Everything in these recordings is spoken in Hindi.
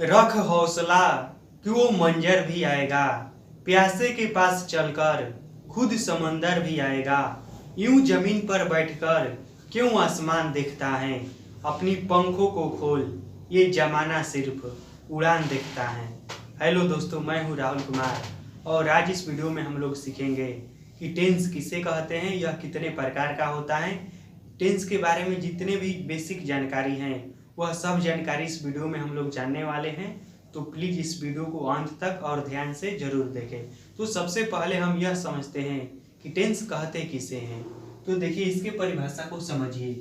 रख हौसला कि वो मंजर भी आएगा, प्यासे के पास चलकर खुद समंदर भी आएगा। यूं जमीन पर बैठकर क्यों आसमान देखता है, अपनी पंखों को खोल ये जमाना सिर्फ उड़ान देखता है। हेलो दोस्तों, मैं हूं राहुल कुमार और आज इस वीडियो में हम लोग सीखेंगे कि टेंस किसे कहते हैं, यह कितने प्रकार का होता है। टेंस के बारे में जितने भी बेसिक जानकारी हैं वह सब जानकारी इस वीडियो में हम लोग जानने वाले हैं, तो प्लीज़ इस वीडियो को अंत तक और ध्यान से जरूर देखें। तो सबसे पहले हम यह समझते हैं कि टेंस कहते किसे हैं। तो देखिए, इसके परिभाषा को समझिए।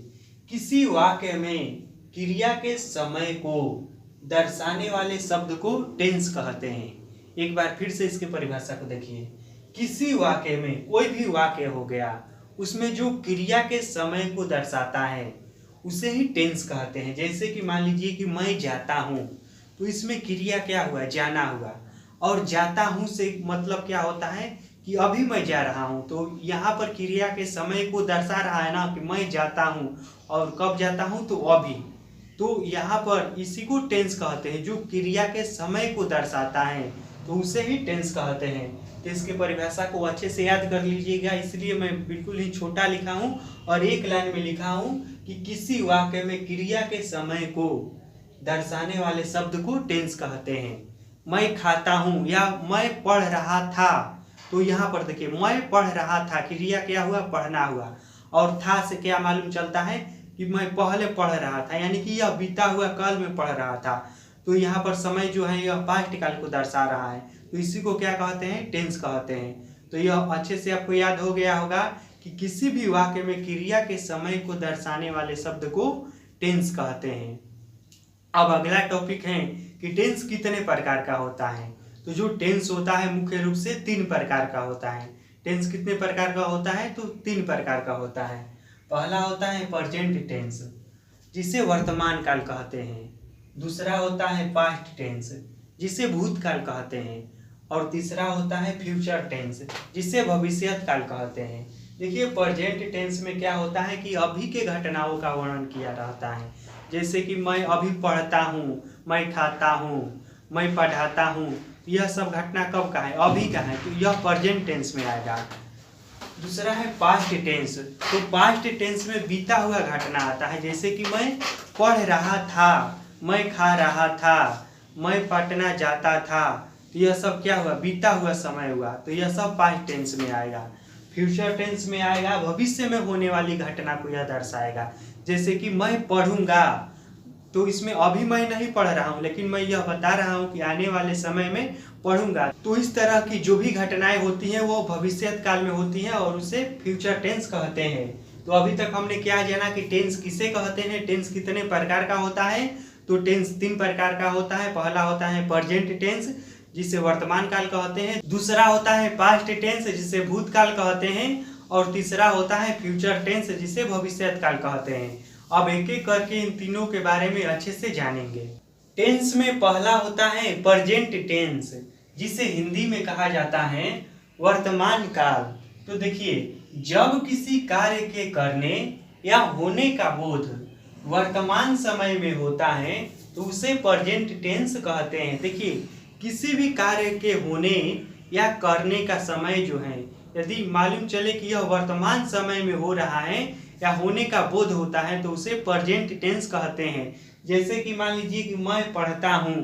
किसी वाक्य में क्रिया के समय को दर्शाने वाले शब्द को टेंस कहते हैं। एक बार फिर से इसके परिभाषा को देखिए। किसी वाक्य में, कोई भी वाक्य हो गया, उसमें जो क्रिया के समय को दर्शाता है उसे ही टेंस कहते हैं। जैसे कि मान लीजिए कि मैं जाता हूँ, तो इसमें क्रिया क्या हुआ, जाना हुआ। और जाता हूँ से मतलब क्या होता है कि अभी मैं जा रहा हूँ, तो यहाँ पर क्रिया के समय को दर्शा रहा है ना कि मैं जाता हूँ। और कब जाता हूँ, तो अभी। तो यहाँ पर इसी को टेंस कहते हैं, जो क्रिया के समय को दर्शाता है तो उसे ही टेंस कहते हैं। तो इसके परिभाषा को अच्छे से याद कर लीजिएगा, इसलिए मैं बिल्कुल ही छोटा लिखा हूँ और एक लाइन में लिखा हूँ कि किसी वाक्य में क्रिया के समय को दर्शाने वाले शब्द को टेंस कहते हैं। मैं खाता हूँ या मैं पढ़ रहा था, तो यहाँ पर देखिए, मैं पढ़ रहा था, क्रिया क्या हुआ, पढ़ना हुआ। और था से क्या मालूम चलता है कि मैं पहले पढ़ रहा था, यानी कि यह बीता हुआ काल में पढ़ रहा था। तो यहाँ पर समय जो है यह पास्ट काल को दर्शा रहा है, तो इसी को क्या कहते हैं, टेंस कहते हैं। तो यह अच्छे से आपको याद हो गया होगा कि किसी भी वाक्य में क्रिया के समय को दर्शाने वाले शब्द को टेंस कहते हैं। अब अगला टॉपिक है कि टेंस कितने प्रकार का होता है। तो जो टेंस होता है मुख्य रूप से 3 प्रकार का होता है। टेंस कितने प्रकार का होता है, तो 3 प्रकार का होता है। पहला होता है प्रेजेंट टेंस, जिसे वर्तमान काल कहते हैं। दूसरा होता है पास्ट टेंस, जिसे भूतकाल कहते हैं। और तीसरा होता है फ्यूचर टेंस, जिसे भविष्यत काल कहते हैं। देखिए, प्रेजेंट टेंस में क्या होता है कि अभी के घटनाओं का वर्णन किया रहता है। जैसे कि मैं अभी पढ़ता हूँ, मैं खाता हूँ, मैं पढ़ाता हूँ, यह सब घटना कब का है, अभी का है, तो यह प्रेजेंट टेंस में आएगा। दूसरा है पास्ट टेंस। तो पास्ट टेंस में बीता हुआ घटना आता है। जैसे कि मैं पढ़ रहा था, मैं खा रहा था, मैं पटना जाता था, तो यह सब क्या हुआ, बीता हुआ समय हुआ, तो यह सब पास्ट टेंस में आएगा। फ्यूचर टेंस में आएगा, भविष्य में होने वाली घटना को यह दर्शाएगा। जैसे कि मैं पढ़ूंगा, तो इसमें अभी मैं नहीं पढ़ रहा हूँ, लेकिन मैं यह बता रहा हूँ कि आने वाले समय में पढ़ूंगा। तो इस तरह की जो भी घटनाएं होती हैं वो भविष्यत काल में होती हैं और उसे फ्यूचर टेंस कहते हैं। तो अभी तक हमने क्या जाना कि टेंस किसे कहते हैं, टेंस कितने प्रकार का होता है। तो टेंस 3 प्रकार का होता है। पहला होता है प्रेजेंट टेंस, जिसे वर्तमान काल कहते हैं। दूसरा होता है पास्ट टेंस, जिसे भूतकाल कहते हैं। और तीसरा होता है फ्यूचर टेंस, जिसे भविष्यत काल कहते हैं। अब एक एक करके इन तीनों के बारे में अच्छे से जानेंगे। टेंस में पहला होता है प्रेजेंट टेंस, जिसे हिंदी में कहा जाता है वर्तमान काल। तो देखिए, जब किसी कार्य के करने या होने का बोध वर्तमान समय में होता है तो उसे प्रेजेंट टेंस कहते हैं। देखिए, किसी भी कार्य के होने या करने का समय जो है, यदि मालूम चले कि यह वर्तमान समय में हो रहा है या होने का बोध होता है, तो उसे प्रेजेंट टेंस कहते हैं। जैसे कि मान लीजिए कि मैं पढ़ता हूँ,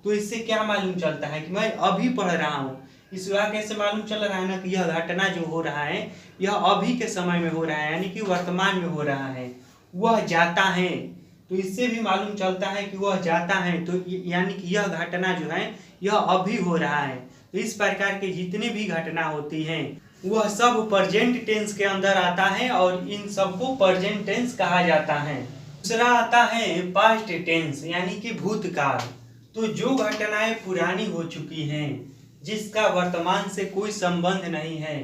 तो इससे क्या मालूम चलता है कि मैं अभी पढ़ रहा हूँ। इस वाक्य से मालूम चल रहा है ना कि यह घटना जो हो रहा है यह अभी के समय में हो रहा है, यानी कि वर्तमान में हो रहा है। वह जाता है, तो इससे भी मालूम चलता है कि वह जाता है, तो यानी कि यह घटना जो है यह अभी हो रहा है। तो इस प्रकार के जितनी भी घटना होती हैं वह सब प्रेजेंट टेंस के अंदर आता है और इन सबको प्रेजेंट टेंस कहा जाता है। दूसरा आता है पास्ट टेंस, यानी कि भूतकाल। तो जो घटनाएं पुरानी हो चुकी हैं, जिसका वर्तमान से कोई संबंध नहीं है,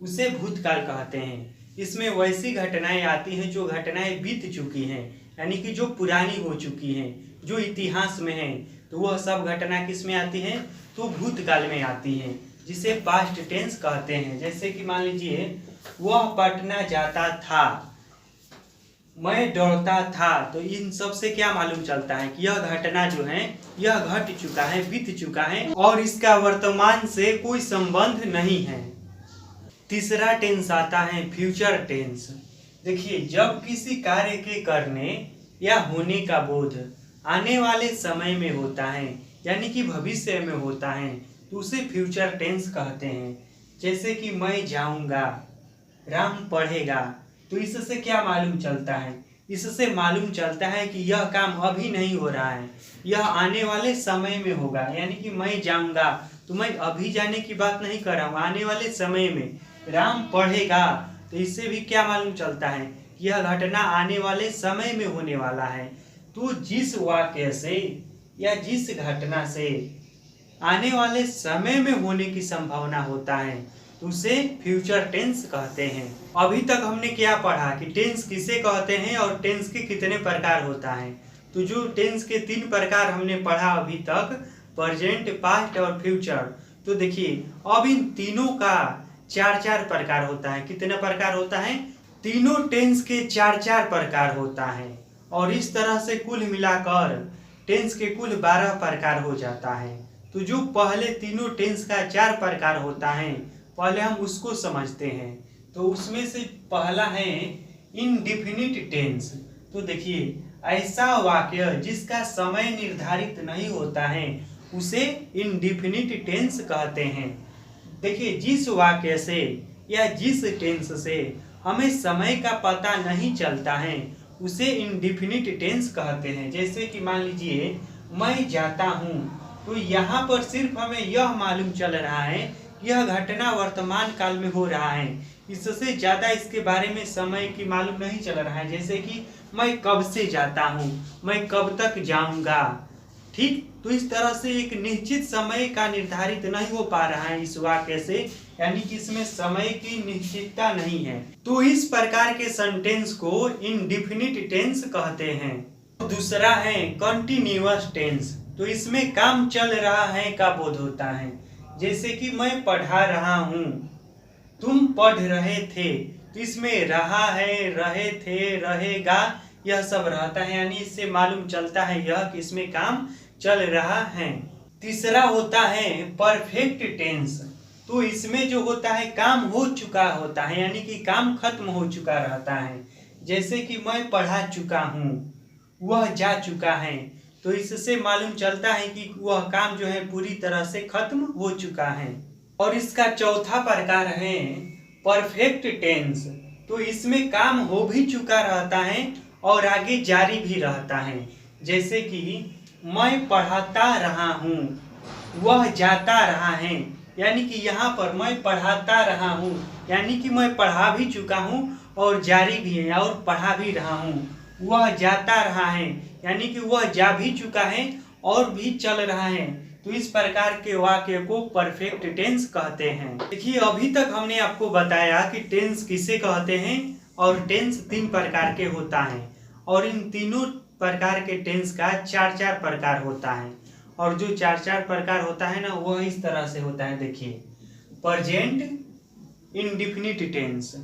उसे भूतकाल कहते हैं। इसमें वैसी घटनाएं आती हैं जो घटनाएं बीत चुकी हैं, यानी कि जो पुरानी हो चुकी हैं, जो इतिहास में है, तो वह सब घटना किस में आती हैं, तो भूतकाल में आती हैं, जिसे पास्ट टेंस कहते हैं। जैसे कि मान लीजिए वह पटना जाता था, मैं दौड़ता था, तो इन सब से क्या मालूम चलता है कि यह घटना जो है यह घट चुका है, बीत चुका है और इसका वर्तमान से कोई संबंध नहीं है। तीसरा टेंस आता है फ्यूचर टेंस। देखिए, जब किसी कार्य के करने या होने का बोध आने वाले समय में होता है, यानी कि भविष्य में होता है, तो उसे फ्यूचर टेंस कहते हैं। जैसे कि मैं जाऊंगा, राम पढ़ेगा, तो इससे क्या मालूम चलता है? इससे मालूम चलता है कि यह काम अभी नहीं हो रहा है, यह आने वाले समय में होगा। यानी कि मैं जाऊंगा, तो मैं अभी जाने की बात नहीं कर रहा हूँ, आने वाले समय में। राम पढ़ेगा, तो इससे भी क्या मालूम चलता है? यह घटना आने वाले समय में होने वाला है। तो जिस वाक्य से या जिस घटना से आने वाले समय में होने की संभावना होता है, तो उसे फ्यूचर टेंस कहते हैं। अभी तक हमने क्या पढ़ा कि टेंस किसे कहते हैं और टेंस के कितने प्रकार होता है। तो जो टेंस के 3 प्रकार हमने पढ़ा अभी तक, प्रेजेंट, पास्ट और फ्यूचर। तो देखिए, अब इन तीनों का 4-4 प्रकार होता है। कितने प्रकार होता है? तीनों टेंस के 4-4 प्रकार होता है और इस तरह से कुल मिलाकर टेंस के कुल 12 प्रकार हो जाता है। तो जो पहले तीनों टेंस का 4 प्रकार होता है, पहले हम उसको समझते हैं। तो उसमें से पहला है इनडिफिनिट टेंस। तो देखिए, ऐसा वाक्य जिसका समय निर्धारित नहीं होता है, उसे इनडिफिनिट टेंस कहते हैं। देखिए, जिस वाक्य से या जिस टेंस से हमें समय का पता नहीं चलता है, उसे इनडिफिनिट टेंस कहते हैं। जैसे कि मान लीजिए, मैं जाता हूँ, तो यहाँ पर सिर्फ हमें यह मालूम चल रहा है कि यह घटना वर्तमान काल में हो रहा है, इससे ज़्यादा इसके बारे में समय की मालूम नहीं चल रहा है। जैसे कि मैं कब से जाता हूँ, मैं कब तक जाऊँगा, ठीक। तो इस तरह से एक निश्चित समय का निर्धारित नहीं हो पा रहा है इस वाक्य से, यानी कि इसमें समय की निश्चितता नहीं है। तो इस प्रकार के सेंटेंस को इनडिफिनिट टेंस कहते हैं। दूसरा है कंटिन्यूअस टेंस। तो इसमें काम चल रहा है का बोध होता है। जैसे कि मैं पढ़ा रहा हूँ, तुम पढ़ रहे थे, तो इसमें रहा है, रहे थे, रहेगा, यह सब रहता है, यानी इससे मालूम चलता है यह कि इसमें काम चल रहा है। तीसरा होता है परफेक्ट टेंस। तो इसमें जो होता है काम हो चुका होता है, यानी कि काम खत्म हो चुका रहता है। जैसे कि मैं पढ़ा चुका हूँ, वह जा चुका है, तो इससे मालूम चलता है कि वह काम जो है पूरी तरह से खत्म हो चुका है। और इसका चौथा प्रकार है परफेक्ट टेंस। तो इसमें काम हो भी चुका रहता है और आगे जारी भी रहता है। जैसे कि मैं पढ़ाता रहा हूँ, वह जाता रहा है, यानी कि यहाँ पर मैं पढ़ाता रहा हूँ, यानी कि मैं पढ़ा भी चुका हूँ और जारी भी है और पढ़ा भी रहा हूँ। वह जाता रहा है, यानी कि वह जा भी चुका है और भी चल रहा है। तो इस प्रकार के वाक्य को परफेक्ट टेंस कहते हैं। देखिए, अभी तक हमने आपको बताया कि टेंस किसे कहते हैं और टेंस 3 प्रकार के होता है और इन तीनों प्रकार के टेंस का 4-4 प्रकार होता है। और जो 4-4 प्रकार होता है ना, वह इस तरह से होता है। देखिए, प्रेजेंट इंडिफिनिट टेंस,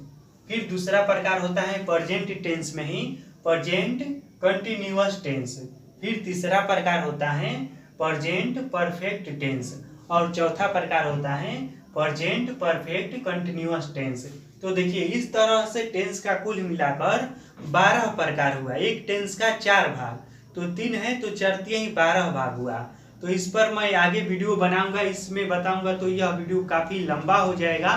फिर दूसरा प्रकार होता है प्रेजेंट टेंस में ही प्रेजेंट कंटिन्यूअस टेंस, फिर तीसरा प्रकार होता है प्रेजेंट परफेक्ट टेंस और चौथा प्रकार होता है प्रेजेंट परफेक्ट कंटिन्यूअस टेंस। तो देखिए, इस तरह से टेंस का कुल मिलाकर 12 प्रकार हुआ। एक टेंस का 4 भाग, तो 3 है तो 4 12 भाग हुआ। तो इस पर मैं आगे वीडियो बनाऊंगा, इसमें बताऊंगा, तो यह वीडियो काफ़ी लंबा हो जाएगा।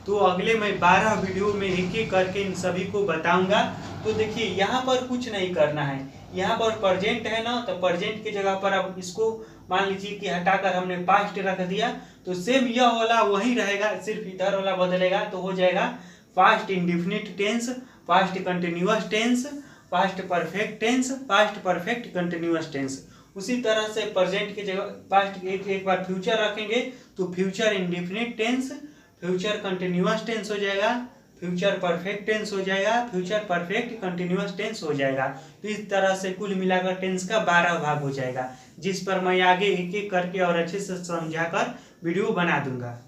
तो अगले मैं 12 वीडियो में एक एक करके इन सभी को बताऊंगा। तो देखिए, यहाँ पर कुछ नहीं करना है। यहाँ पर प्रेजेंट है ना, तो प्रेजेंट की जगह पर अब इसको मान लीजिए कि हटाकर हमने पास्ट रख दिया, तो सेम यह वाला वही रहेगा, सिर्फ इधर वाला बदलेगा। तो हो जाएगा past indefinite tense, past continuous tense, past perfect tense, past perfect continuous tense. उसी तरह से प्रेजेंट की जगह पास्ट एक बार फ्यूचर रखेंगे, तो future indefinite tense, future continuous tense हो जाएगा, फ्यूचर परफेक्ट टेंस हो जाएगा, फ्यूचर परफेक्ट कंटिन्यूअस टेंस हो जाएगा। तो इस तरह से कुल मिलाकर टेंस का 12 भाग हो जाएगा, जिस पर मैं आगे एक एक करके और अच्छे से समझाकर वीडियो बना दूंगा।